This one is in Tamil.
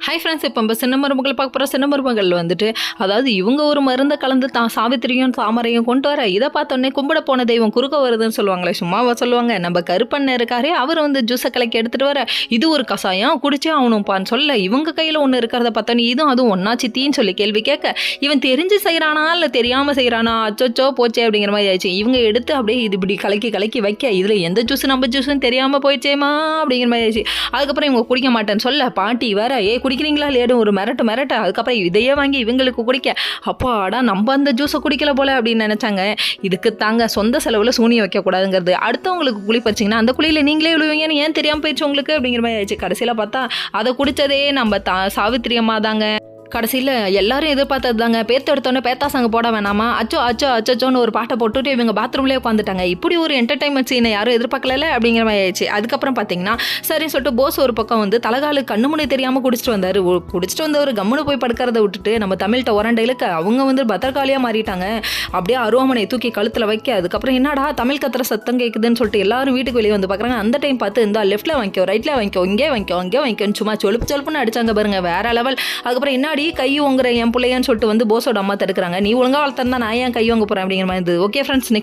ஹை ஃப்ரெண்ட்ஸ், இப்போ நம்ம சின்ன மருமகள் பார்க்க போகிற சின்ன மருமகள் வந்துட்டு, அதாவது இவங்க ஒரு மருந்தை கலந்து தான் சாவித்திரியும் தாமரையும் கொண்டு வர, இதை பார்த்தோன்னே கும்பிட போன தெய்வம் குறுக்க வருதுன்னு சொல்லுவாங்களே, சும்மாவா சொல்லுவாங்க. நம்ம கருப்பண்ண இருக்காரே, அவர் வந்து ஜூஸை கலக்கி எடுத்துகிட்டு வர, இது ஒரு கசாயம் குடிச்சே ஆகணும்ப்பான்னு சொல்ல, இவங்க கையில் ஒன்று இருக்கிறத பார்த்தோன்னே அதுவும் ஒன்னா சித்தின்னு சொல்லி கேள்வி கேட்க, இவன் தெரிஞ்சு செய்கிறானா இல்லை தெரியாமல் செய்கிறானா, அச்சோச்சோ போச்சே அப்படிங்கிற மாதிரி ஆயிடுச்சு. இவங்க எடுத்து அப்படியே இது இப்படி கலக்கி கலக்கி வைக்க, இதில் எந்த ஜூஸ் நம்ம ஜூஸ்ன்னு தெரியாமல் போயிடுச்சேமா அப்படிங்கிற மாதிரி ஆயிடுச்சு. அதுக்கப்புறம் இவங்க குடிக்க மாட்டேன்னு சொல்ல, பாட்டி வர குடிக்கிறீங்களா இல்லையாடும் ஒரு மிரட்ட. அதுக்கப்புறம் இதையே வாங்கி இவங்களுக்கு குடிக்க, அப்பாடா நம்ம அந்த ஜூஸை குடிக்கல போல அப்படின்னு நினைச்சாங்க. இதுக்கு தாங்க சொந்த செலவில் சூனியம் வைக்கக்கூடாதுங்கிறது. அடுத்தவங்களுக்கு குழி பச்சிங்கன்னா அந்த குழியில் நீங்களே விழுவீங்கன்னு ஏன் தெரியாமல் போயிடுச்சு உங்களுக்கு அப்படிங்கிற மாதிரி ஆயிடுச்சு. கடைசியில் பார்த்தா அதை குடித்ததே நம்ம சாவித்திரி அம்மா தாங்க. கடைசியில் எல்லாரும் எதிர்பார்த்தது தாங்க. பேத்தெடுத்தோன்னே பேத்தா சாங்க போட வேணாமா, அச்சோ அச்சோ அச்சோன்னு ஒரு பாட்டை போட்டுட்டு இவங்க பாத்ரூம்லேயே உட்காந்துட்டாங்க. இப்படி ஒரு என்டர்டைன்மெண்ட் சீனை யாரும் எதிர்பார்க்கல அப்படிங்கிற மாதிரி ஆயிடுச்சு. அதுக்கப்புறம் பார்த்தீங்கன்னா சரின்னு சொல்லிட்டு போஸ் ஒரு பக்கம் வந்து தலகாலு கண்ணு முன்னே தெரியாமல் குடிச்சிட்டு வந்தார். குடிச்சிட்டு வந்து ஒரு கம்முன்னு போய் படுக்கிறத விட்டுட்டு நம்ம தமிழ்கிட்ட உரண்டையிலுக்கு அவங்க வந்து பத்திரகாளியாக மாறிட்டாங்க. அப்படியே அருவாமனை தூக்கி கழுத்தில் வைக்க, அதுக்கப்புறம் என்னடா தமிழ் கத்துற சத்தம் கேட்குதுன்னு சொல்லிட்டு எல்லாரும் வீட்டுக்கு வெளியே வந்து பார்க்குறாங்க. அந்த டைம் பார்த்து இந்த லெஃப்ட்டில் வாங்கிக்கோ, ரைட்டில் வாங்கிக்கோ, இங்கே வாங்கிக்கோ, அங்கே வாங்கிக்கோன்னு சும்மா சொலுப்புன்னு அடிச்சாங்க பாருங்க, வேற லெவல். அதுக்கப்புறம் என்னடி கை உங்குற என் பிள்ளையான்னு சொல்லிட்டு வந்து போஸோட அம்மா தடுக்கிறாங்க. நீ ஒழுங்காக வளர்த்தா நான் ஏன் கை வாங்க போகிறேன் அப்படிங்கிற மாதிரி. Okay friends, next